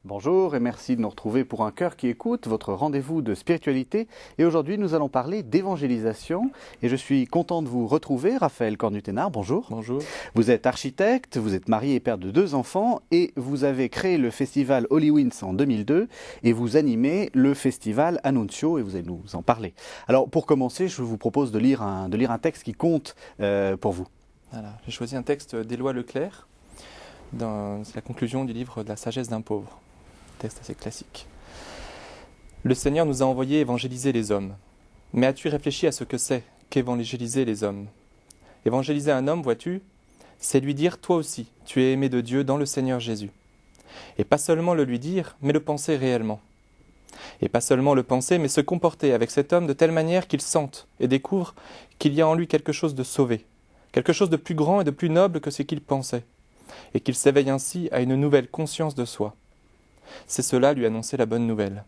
Bonjour et merci de nous retrouver pour Un cœur qui écoute, votre rendez-vous de spiritualité. Et aujourd'hui, nous allons parler d'évangélisation. Et je suis content de vous retrouver, Raphaël Cornuténard, bonjour. Bonjour. Vous êtes architecte, vous êtes marié et père de 2 enfants et vous avez créé le festival Holy Winds en 2002 et vous animez le festival Annuncio et vous allez nous en parler. Alors pour commencer, je vous propose de lire un texte qui compte pour vous. Voilà. J'ai choisi un texte d'Éloi Leclerc, c'est la conclusion du livre de la sagesse d'un pauvre. Texte assez classique. Le Seigneur nous a envoyés évangéliser les hommes. Mais as-tu réfléchi à ce que c'est qu'évangéliser les hommes ? Évangéliser un homme, vois-tu, c'est lui dire, toi aussi, tu es aimé de Dieu dans le Seigneur Jésus. Et pas seulement le lui dire, mais le penser réellement. Et pas seulement le penser, mais se comporter avec cet homme de telle manière qu'il sente et découvre qu'il y a en lui quelque chose de sauvé, quelque chose de plus grand et de plus noble que ce qu'il pensait, et qu'il s'éveille ainsi à une nouvelle conscience de soi. C'est cela lui annoncer la bonne nouvelle.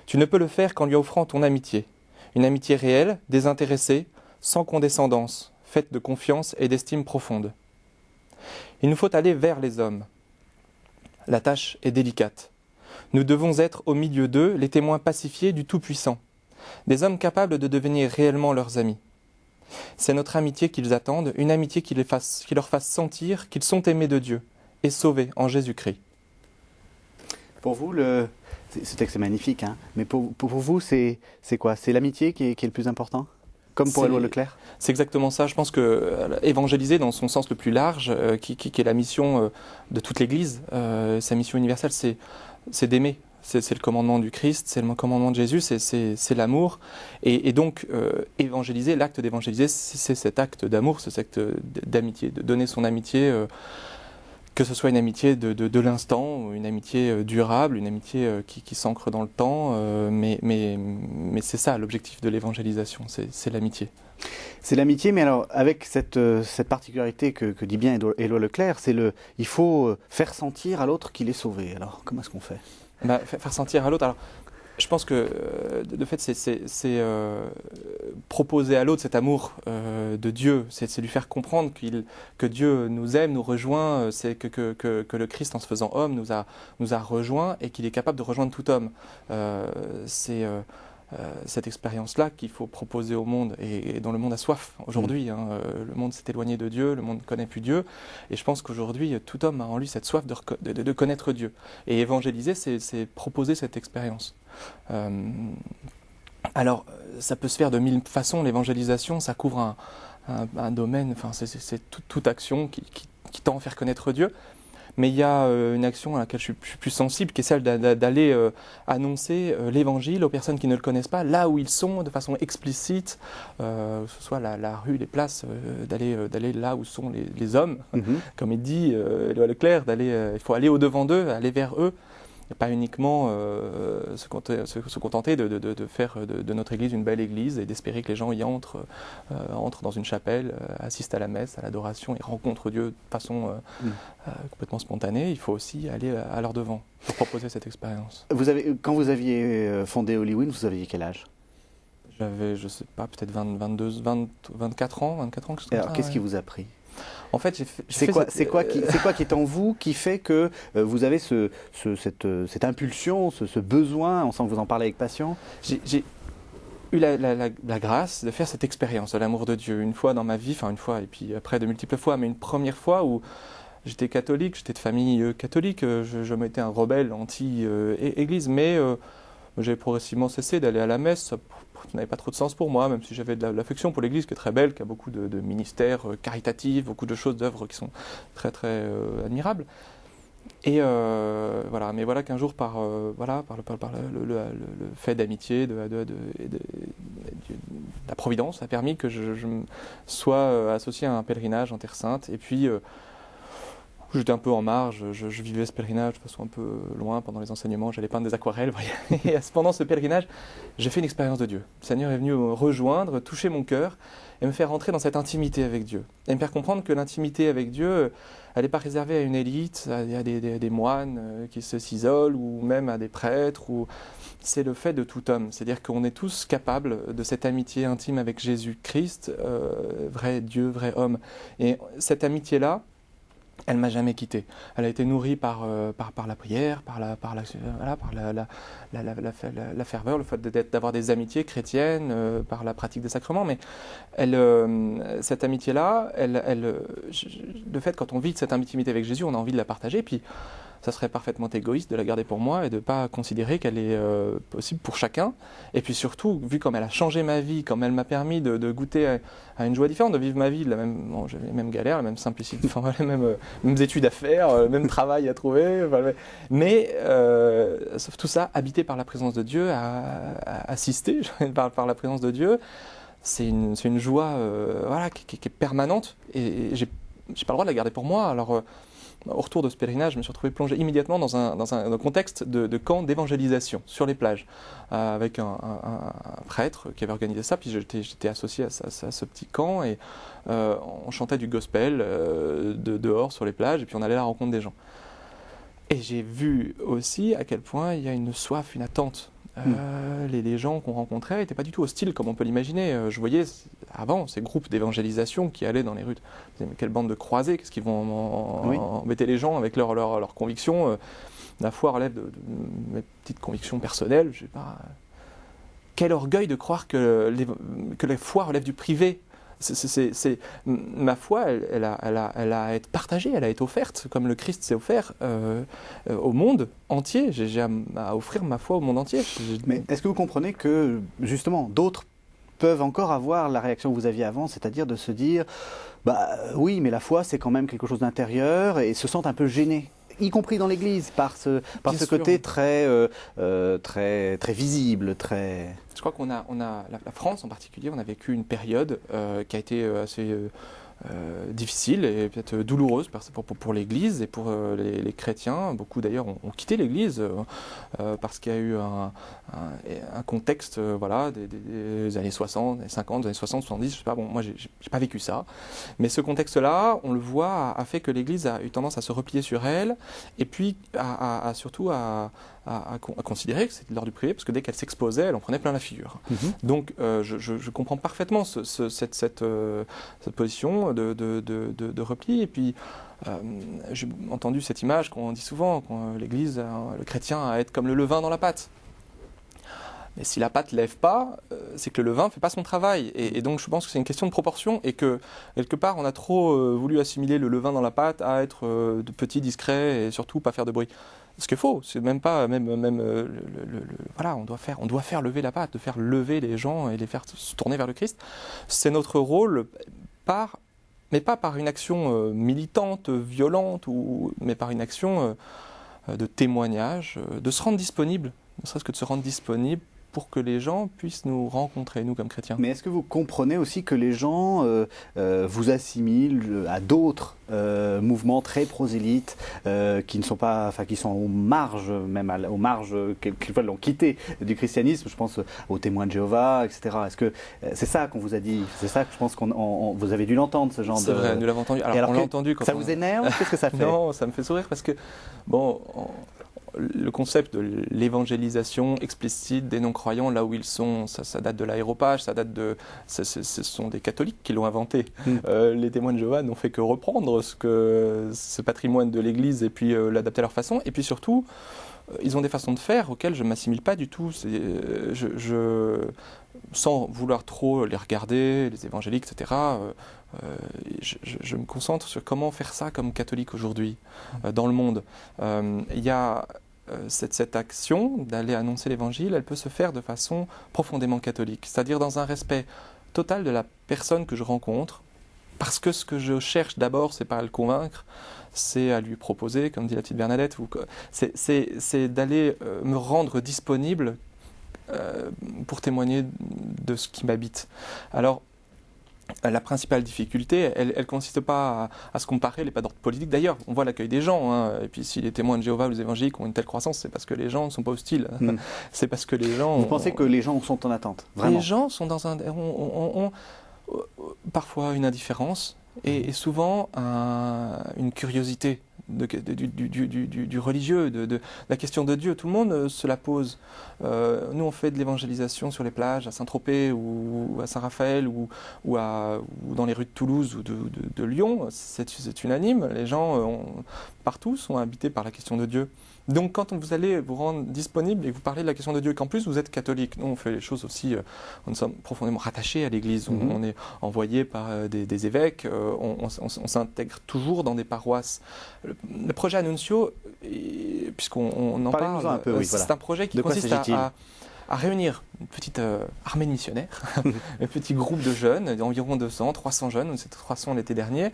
Tu ne peux le faire qu'en lui offrant ton amitié, une amitié réelle, désintéressée, sans condescendance, faite de confiance et d'estime profonde. Il nous faut aller vers les hommes. La tâche est délicate. Nous devons être au milieu d'eux les témoins pacifiés du Tout-Puissant, des hommes capables de devenir réellement leurs amis. C'est notre amitié qu'ils attendent, une amitié qui leur fasse sentir qu'ils sont aimés de Dieu et sauvés en Jésus-Christ. Pour vous, ce texte est magnifique, hein, mais pour vous, c'est quoi ? C'est l'amitié qui est le plus important ? Comme pour Éloi Leclerc ? C'est exactement ça. Je pense que évangéliser dans son sens le plus large, qui est la mission de toute l'Église, sa mission universelle, c'est d'aimer. C'est le commandement du Christ, c'est le commandement de Jésus, c'est l'amour. Et donc, évangéliser, l'acte d'évangéliser, c'est cet acte d'amour, c'est cet acte d'amitié, de donner son amitié, que ce soit une amitié de l'instant, une amitié durable, une amitié qui s'ancre dans le temps. Mais c'est ça l'objectif de l'évangélisation, c'est l'amitié. C'est l'amitié, mais alors avec cette particularité que dit bien Éloi Leclerc, il faut faire sentir à l'autre qu'il est sauvé. Alors comment est-ce qu'on fait ? Faire sentir à l'autre. Alors, je pense que de fait, c'est proposer à l'autre cet amour de Dieu, c'est lui faire comprendre que Dieu nous aime, nous rejoint, c'est que le Christ, en se faisant homme, nous a rejoints et qu'il est capable de rejoindre tout homme. C'est cette expérience-là qu'il faut proposer au monde et dont le monde a soif aujourd'hui. Le monde s'est éloigné de Dieu, le monde ne connaît plus Dieu. Et je pense qu'aujourd'hui, tout homme a en lui cette soif de connaître Dieu. Et évangéliser, c'est proposer cette expérience. Alors, ça peut se faire de 1000 façons. L'évangélisation, ça couvre un domaine, enfin, c'est toute action qui tend à faire connaître Dieu. Mais il y a une action à laquelle je suis plus sensible, qui est celle d'aller annoncer l'évangile aux personnes qui ne le connaissent pas, là où ils sont, de façon explicite, que ce soit la rue, les places, d'aller là où sont les hommes, comme il dit Éloi Leclerc, il faut aller au-devant d'eux, aller vers eux, et pas uniquement se contenter de faire de notre église une belle église et d'espérer que les gens y entrent dans une chapelle, assistent à la messe, à l'adoration et rencontrent Dieu de façon complètement spontanée. Il faut aussi aller à leur devant pour proposer cette expérience. Quand vous aviez fondé Holy Winds, vous aviez quel âge ? J'avais, je ne sais pas, peut-être 24 ans, quelque chose comme ça. Alors, qu'est-ce qui vous a pris ? En fait, c'est quoi qui est en vous qui fait que vous avez cette impulsion, ce besoin, on sent que vous en parlez avec passion ? J'ai eu la grâce de faire cette expérience de l'amour de Dieu une fois dans ma vie, enfin une fois et puis après de multiples fois, mais une première fois où j'étais catholique, j'étais de famille catholique, je m'étais un rebelle anti-église, mais j'ai progressivement cessé d'aller à la messe. Ça n'avait pas trop de sens pour moi, même si j'avais de l'affection pour l'Église qui est très belle, qui a beaucoup de ministères caritatifs, beaucoup de choses, d'œuvres qui sont très très admirables. Et voilà, mais voilà qu'un jour par le fait d'amitié, de la Providence a permis que je sois associé à un pèlerinage en Terre Sainte. Et puis j'étais un peu en marge, je vivais ce pèlerinage de façon un peu loin pendant les enseignements, j'allais peindre des aquarelles, et pendant ce pèlerinage, j'ai fait une expérience de Dieu. Le Seigneur est venu me rejoindre, toucher mon cœur et me faire rentrer dans cette intimité avec Dieu. Et me faire comprendre que l'intimité avec Dieu, elle n'est pas réservée à une élite, à des moines qui s'isolent, ou même à des prêtres, ou c'est le fait de tout homme. C'est-à-dire qu'on est tous capables de cette amitié intime avec Jésus-Christ, vrai Dieu, vrai homme. Et cette amitié-là, Elle m'a jamais quitté. Elle a été nourrie par la prière, par la ferveur, le fait d'avoir des amitiés chrétiennes, par la pratique des sacrements. Mais cette amitié-là, le fait quand on vit cette intimité avec Jésus, on a envie de la partager. Puis ça serait parfaitement égoïste de la garder pour moi et de ne pas considérer qu'elle est possible pour chacun. Et puis surtout, vu comme elle a changé ma vie, comme elle m'a permis de goûter à une joie différente, de vivre ma vie, j'avais les mêmes galères, la même simplicité, enfin, les mêmes études à faire, le même travail à trouver, mais tout ça habité par la présence de Dieu, assisté par la présence de Dieu, c'est une joie qui est permanente et j'ai pas le droit de la garder pour moi. Alors au retour de ce pèlerinage, je me suis retrouvé plongé immédiatement dans un contexte de camp d'évangélisation sur les plages, avec un prêtre qui avait organisé ça, puis j'étais associé à ce petit camp, et on chantait du gospel dehors sur les plages, et puis on allait à la rencontre des gens. Et j'ai vu aussi à quel point il y a une soif, une attente. Les gens qu'on rencontrait n'étaient pas du tout hostiles comme on peut l'imaginer. Je voyais avant ces groupes d'évangélisation qui allaient dans les rues. Je me disais, mais quelle bande de croisés, qu'est-ce qu'ils vont embêter les gens avec leurs convictions. La foi relève de mes petites convictions personnelles. Je sais pas. Quel orgueil de croire que la foi relève du privé. Ma foi, elle a à être partagée, elle a été offerte, comme le Christ s'est offert au monde entier. J'ai à offrir ma foi au monde entier. Mais est-ce que vous comprenez que, justement, d'autres peuvent encore avoir la réaction que vous aviez avant, c'est-à-dire de se dire, oui, mais la foi, c'est quand même quelque chose d'intérieur, et se sentent un peu gênés, y compris dans l'Église, par ce côté très visible, très... Je crois qu'on a la France en particulier, on a vécu une période qui a été assez difficile et peut-être douloureuse pour l'Église et pour les chrétiens. Beaucoup d'ailleurs ont quitté l'Église parce qu'il y a eu un contexte des années 60, des 50, des années 60, 70, je sais pas, moi j'ai pas vécu ça. Mais ce contexte-là, on le voit, a fait que l'Église a eu tendance à se replier sur elle et puis surtout à considérer que c'était de l'ordre du privé, parce que dès qu'elle s'exposait, elle en prenait plein la figure. Donc je comprends parfaitement cette position de repli. Et puis j'ai entendu cette image qu'on dit souvent, quand l'Église, le chrétien, à être comme le levain dans la pâte. Mais si la pâte ne lève pas, c'est que le levain ne fait pas son travail. Et donc je pense que c'est une question de proportion et que quelque part on a trop voulu assimiler le levain dans la pâte à être de petit, discret et surtout pas faire de bruit. Ce qu'il faut, c'est même pas voilà, on doit faire lever la pâte, de faire lever les gens et les faire se tourner vers le Christ. C'est notre rôle mais pas par une action militante, violente, mais par une action de témoignage, de se rendre disponible, ne serait-ce que de se rendre disponible pour que les gens puissent nous rencontrer, nous comme chrétiens. Mais est-ce que vous comprenez aussi que les gens vous assimilent à d'autres mouvements très prosélytes qui ne sont pas, qui sont aux marges, même aux marges quelquefois l'ont quitté du christianisme. Je pense aux témoins de Jéhovah, etc. Est-ce que c'est ça qu'on vous a dit? C'est ça que je pense vous avez dû l'entendre, ce genre de... C'est vrai, nous l'avons entendu. Alors on l'a entendu quand ça vous énerve? Qu'est-ce que ça fait? Non, ça me fait sourire parce que le concept de l'évangélisation explicite des non-croyants là où ils sont, ça date de l'aéropage, ce sont des catholiques qui l'ont inventé. Les témoins de Jéhovah n'ont fait que reprendre ce patrimoine de l'Église et puis l'adapter à leur façon. Et puis surtout, ils ont des façons de faire auxquelles je ne m'assimile pas du tout. Sans vouloir trop les regarder, les évangéliques, etc., je me concentre sur comment faire ça comme catholique aujourd'hui dans le monde. Il y a cette action d'aller annoncer l'évangile, elle peut se faire de façon profondément catholique, c'est-à-dire dans un respect total de la personne que je rencontre, parce que ce que je cherche d'abord, c'est pas à le convaincre, c'est à lui proposer, comme dit la petite Bernadette, c'est d'aller me rendre disponible pour témoigner de ce qui m'habite. Alors, la principale difficulté, elle ne consiste pas à se comparer, elle n'est pas d'ordre politique. D'ailleurs, on voit l'accueil des gens. Et puis, si les témoins de Jéhovah ou les évangéliques ont une telle croissance, c'est parce que les gens ne sont pas hostiles. C'est parce que les gens... Vous pensez que les gens sont en attente, vraiment? Les gens sont dans ont parfois une indifférence et souvent une curiosité du religieux, de la question de Dieu. Tout le monde se la pose. Nous, on fait de l'évangélisation sur les plages à Saint-Tropez ou à Saint-Raphaël ou dans les rues de Toulouse ou de Lyon. C'est unanime. Les gens partout sont habités par la question de Dieu. Donc quand vous allez vous rendre disponible et que vous parlez de la question de Dieu, et qu'en plus vous êtes catholique, nous on fait les choses aussi, nous sommes profondément rattachés à l'Église, on est envoyé par des évêques, on s'intègre toujours dans des paroisses. Le projet Annuncio, puisqu'on en parle, un peu, oui, c'est voilà. un projet qui consiste à réunir une petite armée de missionnaires, un petit groupe de jeunes, d'environ 200, 300 jeunes, c'était 300 l'été dernier,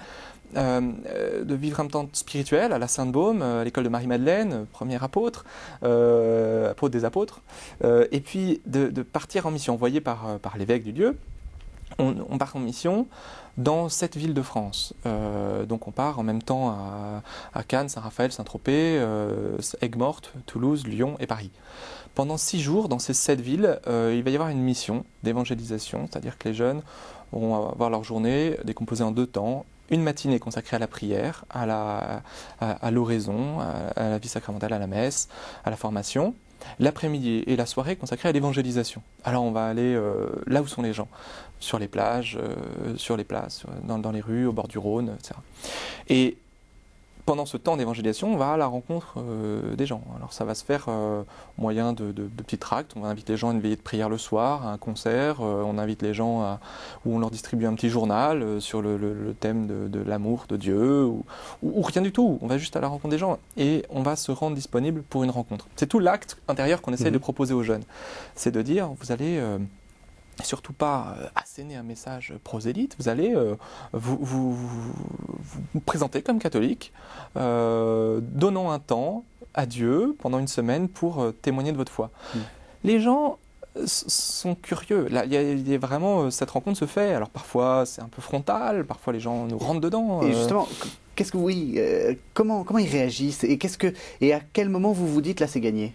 de vivre un temps spirituel à la Sainte-Baume, à l'école de Marie-Madeleine, premier apôtre, apôtre des apôtres, et puis de partir en mission, envoyé par l'évêque du lieu. On part en mission dans 7 villes de France. Donc on part en même temps à Cannes, Saint-Raphaël, Saint-Tropez, Aigues-Mortes, Toulouse, Lyon et Paris. Pendant 6 jours, dans ces 7 villes, il va y avoir une mission d'évangélisation, c'est-à-dire que les jeunes vont avoir leur journée décomposée en 2 temps. Une matinée consacrée à la prière, à l'oraison, à la vie sacramentale, à la messe, à la formation. L'après-midi et la soirée consacrée à l'évangélisation. Alors on va aller là où sont les gens, sur les plages, sur les places, dans les rues, au bord du Rhône, etc. Et pendant ce temps d'évangélisation, on va à la rencontre des gens. Alors ça va se faire au moyen de petits tracts. On va inviter les gens à une veillée de prière le soir, à un concert. On invite les gens où on leur distribue un petit journal sur le thème de l'amour de Dieu ou rien du tout. On va juste à la rencontre des gens et on va se rendre disponible pour une rencontre. C'est tout l'acte intérieur qu'on essaie de proposer aux jeunes. C'est de dire, vous allez... surtout pas asséner un message prosélyte, vous allez vous présenter comme catholique, donnant un temps à Dieu pendant une semaine pour témoigner de votre foi. Les gens sont curieux. Là, il y a vraiment cette rencontre se fait. Alors parfois c'est un peu frontal, parfois les gens nous rentrent dedans. Et justement, comment ils réagissent et à quel moment vous vous dites là c'est gagné?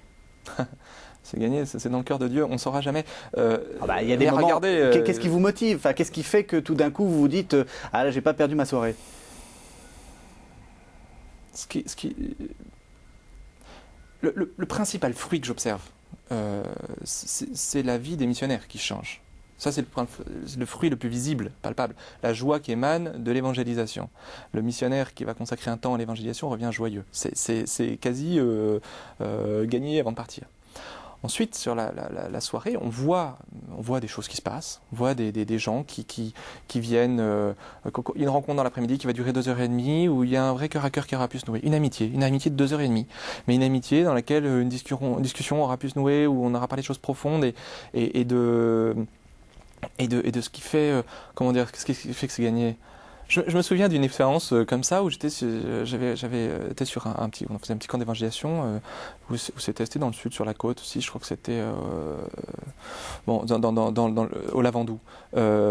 C'est gagné, c'est dans le cœur de Dieu, on ne saura jamais. Il y a des moments, qu'est-ce qui vous motive? Enfin, qu'est-ce qui fait que tout d'un coup vous vous dites ah là j'ai pas perdu ma soirée? Le principal fruit que j'observe, c'est la vie des missionnaires qui change. Ça, c'est le fruit le plus visible, palpable. La joie qui émane de l'évangélisation. Le missionnaire qui va consacrer un temps à l'évangélisation revient joyeux. C'est quasi gagné avant de partir. Ensuite, sur la soirée, on voit des choses qui se passent, on voit des gens qui viennent, une rencontre dans l'après-midi qui va durer 2h30, où il y a un vrai cœur à cœur qui aura pu se nouer, une amitié de 2h30, mais une amitié dans laquelle une discussion aura pu se nouer, où on aura parlé de choses profondes et de ce qui fait, ce qui fait que c'est gagné. Je me souviens d'une expérience comme ça où j'avais été sur on faisait un petit camp d'évangélisation où c'était dans le sud, sur la côte aussi. Je crois que c'était au Lavandou,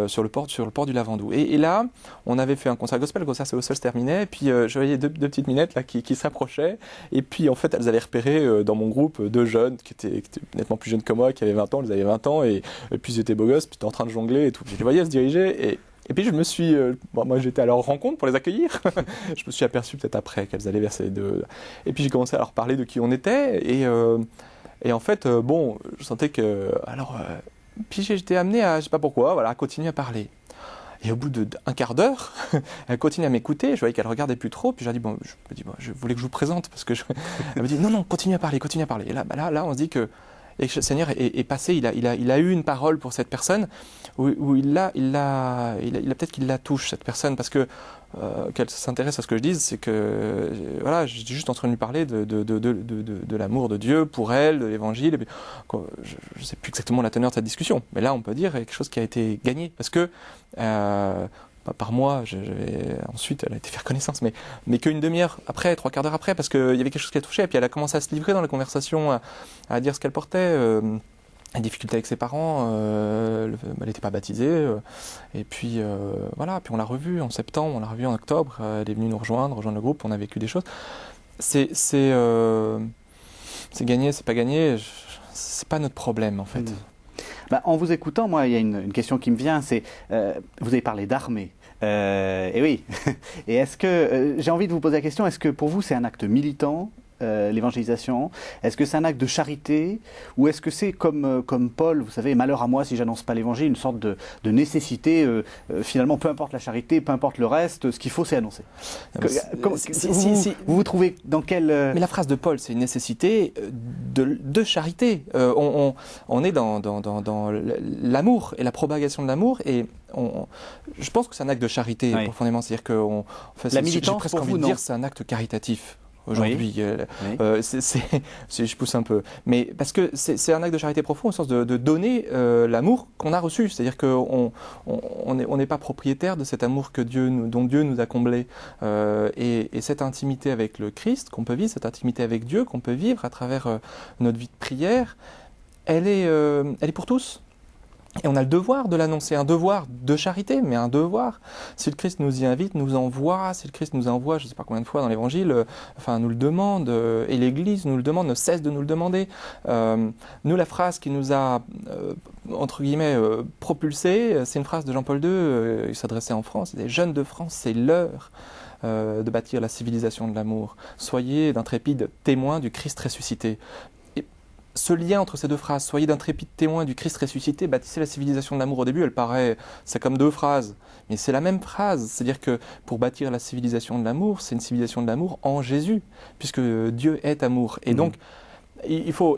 sur le port du Lavandou. Et là, on avait fait un concert gospel. Le concert se terminait, et puis je voyais deux petites minettes là qui s'approchaient. Et puis en fait, elles allaient repérer dans mon groupe 2 jeunes qui étaient nettement plus jeunes que moi, qui avaient 20 ans. Elles avaient 20 ans et puis ils étaient beaux gosses, puis ils étaient en train de jongler et tout. Je les voyais se diriger et puis je me suis, moi j'étais à leur rencontre pour les accueillir. Je me suis aperçu peut-être après qu'elles allaient verser les 2. Et puis j'ai commencé à leur parler de qui on était et en fait je sentais que puis j'étais amené à, je sais pas pourquoi, à continuer à parler. Et au bout d'un quart d'heure, elle continue à m'écouter. Je voyais qu'elle regardait plus trop. Puis j'ai dit je voulais que je vous présente parce que elle me dit non continue à parler. Et là on se dit que et que le Seigneur est passé, il a eu une parole pour cette personne, où peut-être qu'il la touche, cette personne, parce que qu'elle s'intéresse à ce que je dis, c'est que j'étais juste en train de lui parler de l'amour de Dieu pour elle, de l'évangile. Je ne sais plus exactement la teneur de cette discussion, mais là on peut dire quelque chose qui a été gagné, parce que par moi, ensuite elle a été faire connaissance, mais qu'une demi-heure après, 3/4 d'heure après, parce qu'il y avait quelque chose qui a touché, et puis elle a commencé à se livrer dans la conversation, à dire ce qu'elle portait, des difficultés avec ses parents, elle n'était pas baptisée, et puis puis on l'a revue en septembre, on l'a revue en octobre, elle est venue nous rejoindre le groupe, on a vécu des choses. C'est gagné, c'est pas gagné, c'est pas notre problème en fait. En vous écoutant, moi, il y a une question qui me vient, c'est, vous avez parlé d'armée. Et oui. Et est-ce que, j'ai envie de vous poser la question, est-ce que pour vous c'est un acte militant, l'évangélisation? Est-ce que c'est un acte de charité? Ou est-ce que c'est comme Paul, vous savez, malheur à moi si j'annonce pas l'évangile, une sorte de nécessité, finalement, peu importe la charité, peu importe le reste, ce qu'il faut c'est annoncer. Vous vous trouvez dans quel... Mais la phrase de Paul, c'est une nécessité de charité. On est dans l'amour et la propagation de l'amour, et je pense que c'est un acte de charité, Oui. profondément. C'est-à-dire que La militance, j'ai presque pour envie vous, de non? dire c'est un acte caritatif. Aujourd'hui, Oui. je pousse un peu, mais parce que c'est un acte de charité profond au sens de donner l'amour qu'on a reçu, c'est-à-dire qu'on n'est pas propriétaire de cet amour dont Dieu nous a comblé, et cette intimité avec le Christ qu'on peut vivre, cette intimité avec Dieu qu'on peut vivre à travers notre vie de prière, elle est pour tous. Et on a le devoir de l'annoncer, un devoir de charité, mais un devoir. Si le Christ nous y invite, nous envoie, si le Christ nous envoie, je ne sais pas combien de fois dans l'Évangile, nous le demande, et l'Église nous le demande, ne cesse de nous le demander. Nous, la phrase qui nous a, entre guillemets, propulsés, c'est une phrase de Jean-Paul II, il s'adressait en France, il disait « Jeunes de France, c'est l'heure de bâtir la civilisation de l'amour. Soyez d'intrépides témoins du Christ ressuscité. » Ce lien entre ces deux phrases, soyez d'intrépides témoins du Christ ressuscité, bâtissez la civilisation de l'amour, au début, c'est comme deux phrases, mais c'est la même phrase. C'est-à-dire que pour bâtir la civilisation de l'amour, c'est une civilisation de l'amour en Jésus, puisque Dieu est amour. Et donc, il faut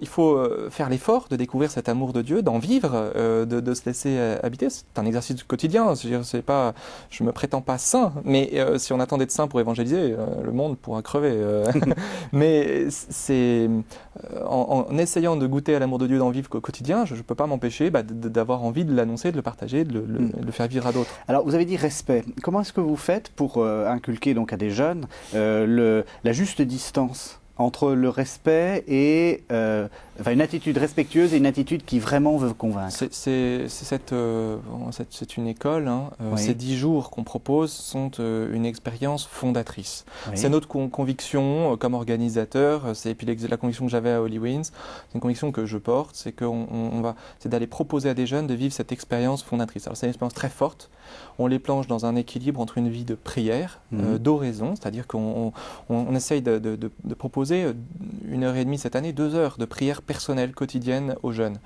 faire l'effort de découvrir cet amour de Dieu, d'en vivre, de se laisser habiter. C'est un exercice quotidien. C'est pas, je me prétends pas saint, mais si on attend d'être saint pour évangéliser, le monde pourra crever. Mais c'est en essayant de goûter à l'amour de Dieu, d'en vivre au quotidien, je ne peux pas m'empêcher d'avoir envie de l'annoncer, de le partager, de le faire vivre à d'autres. Alors, vous avez dit respect. Comment est-ce que vous faites pour inculquer donc à des jeunes la juste distance entre le respect et une attitude respectueuse et une attitude qui vraiment veut convaincre? C'est une école, hein. Oui. Ces 10 jours qu'on propose sont une expérience fondatrice. Oui. C'est notre conviction comme organisateur, et puis la conviction que j'avais à Holy Winds, c'est une conviction que je porte, c'est c'est d'aller proposer à des jeunes de vivre cette expérience fondatrice. Alors c'est une expérience très forte, on les planche dans un équilibre entre une vie de prière, d'oraison, c'est-à-dire qu'on essaye de proposer 1h30 cette année, 2 heures de prière personnelle quotidienne aux jeunes,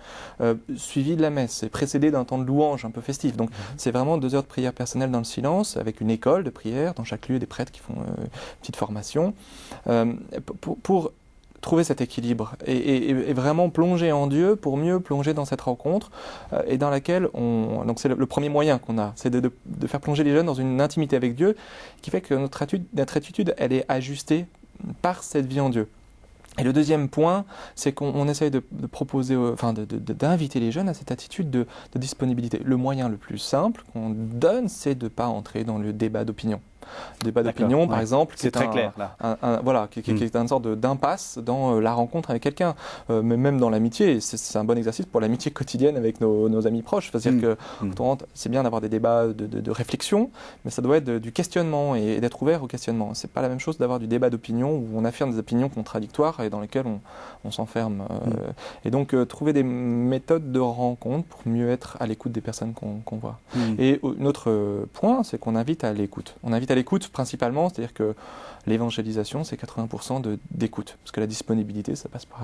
suivi de la messe, et précédé d'un temps de louange un peu festif. Donc c'est vraiment 2 heures de prière personnelle dans le silence, avec une école de prière, dans chaque lieu des prêtres qui font une petite formation, pour trouver cet équilibre et vraiment plonger en Dieu pour mieux plonger dans cette rencontre, et dans laquelle donc c'est le premier moyen qu'on a, c'est de faire plonger les jeunes dans une intimité avec Dieu qui fait que notre attitude elle est ajustée par cette vie en Dieu. Et le deuxième point, c'est qu'on essaye de proposer, d'inviter les jeunes à cette attitude de disponibilité. Le moyen le plus simple qu'on donne, c'est de ne pas entrer dans le débat d'opinion. Le débat d'opinion, par exemple, c'est très clair là. Qui est une sorte d'impasse dans la rencontre avec quelqu'un, mais même dans l'amitié. C'est un bon exercice pour l'amitié quotidienne avec nos amis proches. C'est-à-dire que c'est bien d'avoir des débats de réflexion, mais ça doit être du questionnement et d'être ouvert au questionnement. C'est pas la même chose d'avoir du débat d'opinion où on affirme des opinions contradictoires et dans lesquelles on s'enferme. Et donc trouver des méthodes de rencontre pour mieux être à l'écoute des personnes qu'on voit. Et un autre point, c'est qu'on invite à l'écoute. On invite à l'écoute principalement, c'est-à-dire que l'évangélisation, c'est 80% d'écoute, parce que la disponibilité, ça passe par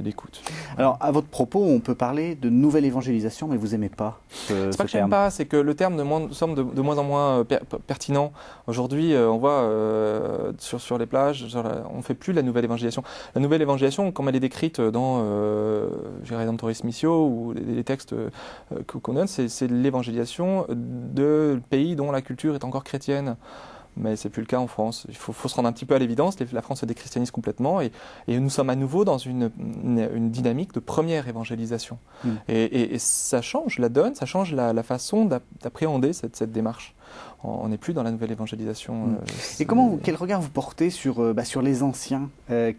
l'écoute. Alors, à votre propos, on peut parler de nouvelle évangélisation, mais vous n'aimez pas ce terme. C'est pas que j'aime pas, c'est que le terme semble de moins en moins pertinent. Aujourd'hui, on voit sur les plages, on ne fait plus la nouvelle évangélisation. La nouvelle évangélisation, comme elle est décrite dans Redemptoris Missio, ou les textes qu'on donne, c'est l'évangélisation de pays dont la culture est encore chrétienne. Mais c'est plus le cas en France. Il faut se rendre un petit peu à l'évidence. La France se déchristianise complètement et nous sommes à nouveau dans une dynamique de première évangélisation. Et ça change la donne, ça change la façon d'appréhender cette démarche. On n'est plus dans la nouvelle évangélisation. Et quel regard vous portez sur les anciens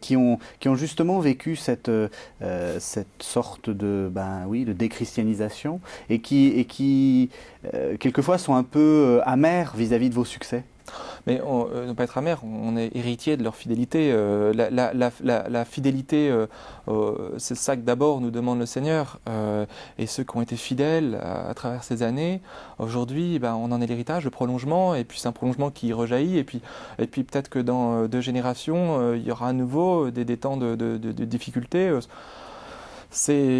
qui ont justement vécu cette sorte de déchristianisation et qui quelquefois sont un peu amers vis-à-vis de vos succès? Mais ne pas être amer, on est héritier de leur fidélité. La fidélité, c'est ça que d'abord nous demande le Seigneur. Et ceux qui ont été fidèles à travers ces années, aujourd'hui, on en est l'héritage, le prolongement, et puis c'est un prolongement qui rejaillit. Et puis peut-être que dans 2 générations, il y aura à nouveau des temps de difficultés.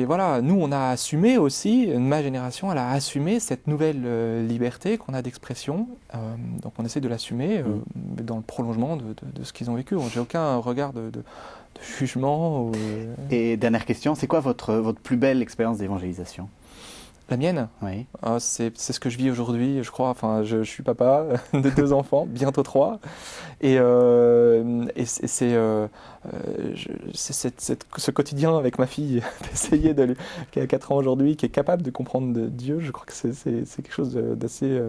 Voilà, nous on a assumé aussi, ma génération elle a assumé cette nouvelle liberté qu'on a d'expression, donc on essaie de l'assumer dans le prolongement de ce qu'ils ont vécu. J'ai aucun regard de jugement. Et dernière question, c'est quoi votre plus belle expérience d'évangélisation? La mienne? Oui. C'est ce que je vis aujourd'hui, je crois. Enfin, je suis papa de 2 enfants, bientôt 3. Et c'est ce quotidien avec ma fille, d'essayer qui a 4 ans aujourd'hui, qui est capable de comprendre Dieu. Je crois que c'est quelque chose d'assez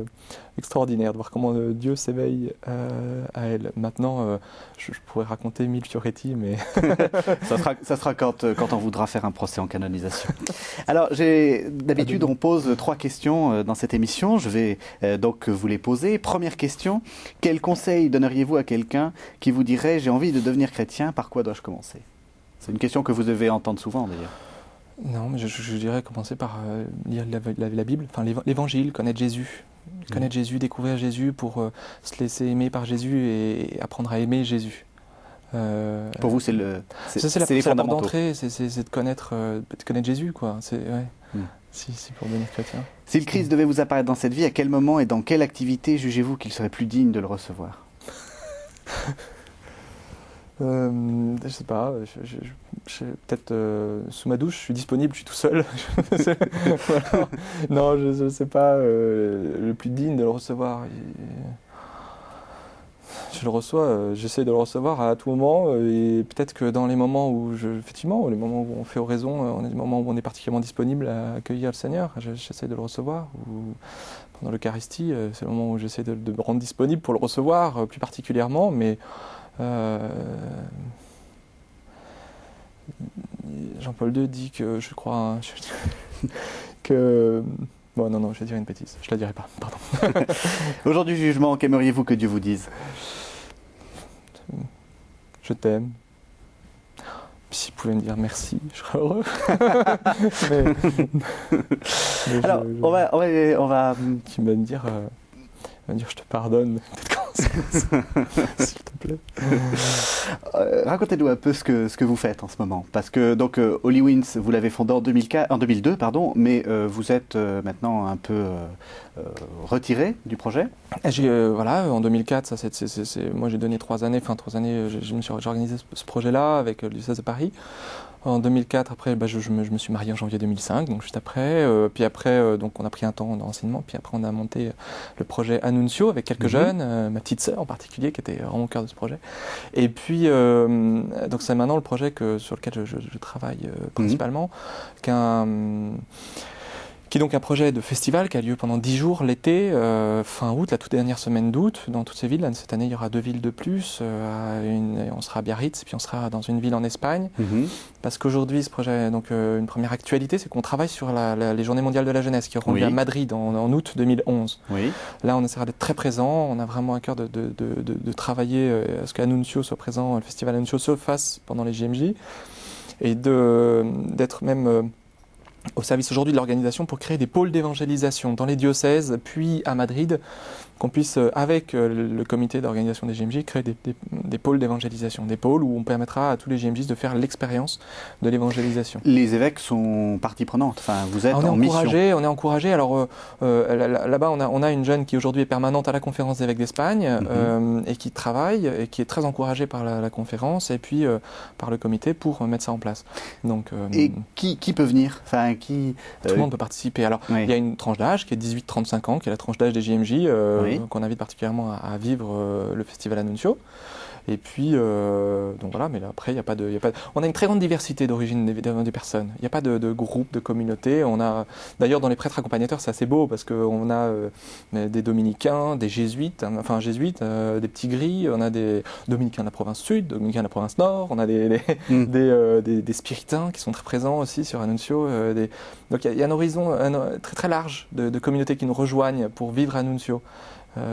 extraordinaire, de voir comment Dieu s'éveille à elle. Maintenant, je pourrais raconter 1000 fioretti, mais... ça sera quand on voudra faire un procès en canonisation. Alors, d'habitude, on pose 3 questions dans cette émission. Je vais donc vous les poser. Première question, quel conseil donneriez-vous à quelqu'un qui vous dirait « j'ai envie de devenir chrétien, par quoi dois-je commencer ?» C'est une question que vous devez entendre souvent, d'ailleurs. Non, mais je dirais commencer par lire la Bible, enfin l'Évangile, connaître Jésus. Connaître Jésus, découvrir Jésus pour se laisser aimer par Jésus et apprendre à aimer Jésus. Pour vous, c'est les fondamentaux. La porte d'entrée, c'est de connaître Jésus, quoi. Si pour devenir chrétien. Si le Christ devait vous apparaître dans cette vie, à quel moment et dans quelle activité jugez-vous qu'il serait plus digne de le recevoir? Je sais pas, peut-être sous ma douche, je suis disponible, je suis tout seul. Voilà. Non, je sais pas, le plus digne de le recevoir. Je le reçois, j'essaie de le recevoir à tout moment, et peut-être que dans les moments où effectivement, les moments où on fait oraison, on est des moments où on est particulièrement disponible à accueillir le Seigneur, j'essaie de le recevoir. Ou pendant l'Eucharistie, c'est le moment où j'essaie de me rendre disponible pour le recevoir, plus particulièrement, mais Jean-Paul II dit que, je crois, que... Bon, non, je vais dire une bêtise, je la dirai pas, pardon. Aujourd'hui, jugement, qu'aimeriez-vous que Dieu vous dise? Je t'aime. S'il pouvait me dire merci, je serais heureux. mais alors, on va... Tu vas me dire je te pardonne, s'il te plaît. Racontez-nous un peu ce que vous faites en ce moment. Parce que donc Holy Winds, vous l'avez fondé en 2002, mais vous êtes maintenant un peu retiré du projet. Voilà, en 2004, moi j'ai donné 3 années, j'ai organisé ce projet-là avec le diocèse de Paris. En 2004, après, je me suis marié en janvier 2005, donc juste après. Puis après, donc on a pris un temps d'enseignement. Puis après, on a monté le projet Annuncio avec quelques jeunes, ma petite sœur en particulier, qui était vraiment au cœur de ce projet. Et puis, donc c'est maintenant le projet sur lequel je travaille principalement, qui est donc un projet de festival qui a lieu pendant 10 jours l'été, fin août, la toute dernière semaine d'août, dans toutes ces villes. Là, cette année, il y aura 2 villes de plus. On sera à Biarritz et puis on sera dans une ville en Espagne. Parce qu'aujourd'hui, ce projet, donc une première actualité, c'est qu'on travaille sur les Journées mondiales de la jeunesse qui auront lieu à Madrid en août 2011. Oui. Là, on essaiera d'être très présent. On a vraiment à cœur de travailler à ce qu'Annuncio soit présent, le festival Annuncio se fasse pendant les JMJ, et d'être même... au service aujourd'hui de l'organisation pour créer des pôles d'évangélisation dans les diocèses, puis à Madrid, qu'on puisse, avec le comité d'organisation des JMJ, créer des pôles d'évangélisation, des pôles où on permettra à tous les JMJ de faire l'expérience de l'évangélisation. Les évêques sont partie prenante, enfin vous êtes en mission. On est encouragés, alors là-bas on a une jeune qui aujourd'hui est permanente à la conférence d'évêques d'Espagne et qui travaille, et qui est très encouragée par la conférence et puis par le comité pour mettre ça en place. Donc, et qui peut venir, enfin, tout le monde peut participer. Alors, il y a une tranche d'âge qui est 18-35 ans, qui est la tranche d'âge des JMJ, qu'on invite particulièrement à vivre le festival Annuncio. Et puis, donc voilà, mais là, après, il y a pas de... On a une très grande diversité d'origine des personnes. Il n'y a pas de groupe, de communauté. D'ailleurs, dans les prêtres accompagnateurs, c'est assez beau parce qu'on a des dominicains, des jésuites, des petits gris, on a des dominicains de la province sud, dominicains de la province nord, on a des spiritains qui sont très présents aussi sur Annuncio. Donc il y a un horizon très très large de communautés qui nous rejoignent pour vivre Annuncio.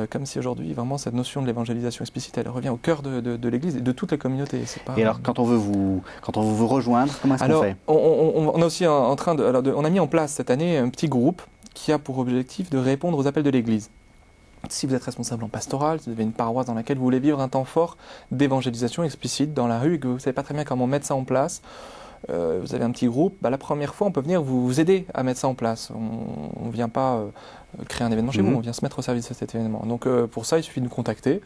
comme si aujourd'hui, vraiment, cette notion de l'évangélisation explicite, elle revient au cœur de l'Église et de toutes les communautés. Et alors, quand on veut vous rejoindre, comment est-ce qu'on fait? On a aussi on a mis en place cette année un petit groupe qui a pour objectif de répondre aux appels de l'Église. Si vous êtes responsable en pastoral, si vous avez une paroisse dans laquelle vous voulez vivre un temps fort d'évangélisation explicite dans la rue et que vous ne savez pas très bien comment mettre ça en place, vous avez un petit groupe, la première fois on peut venir vous aider à mettre ça en place. On ne vient pas créer un événement chez vous, on vient se mettre au service de cet événement. Donc pour ça il suffit de nous contacter,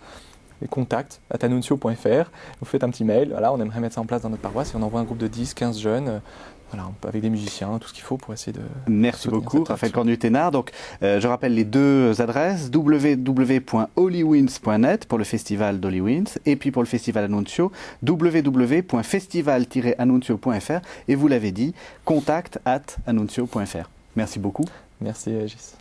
contact@annuncio.fr, vous faites un petit mail, voilà, on aimerait mettre ça en place dans notre paroisse et on envoie un groupe de 10-15 jeunes. Voilà, avec des musiciens, tout ce qu'il faut pour essayer de... Merci beaucoup, Raphaël Cornu-Ténard. Donc, je rappelle les deux adresses, www.holywinds.net pour le festival d'Holy Winds, et puis pour le festival Annuncio, www.festival-annuncio.fr, et vous l'avez dit, contact@annuncio.fr. Merci beaucoup. Merci, Régis.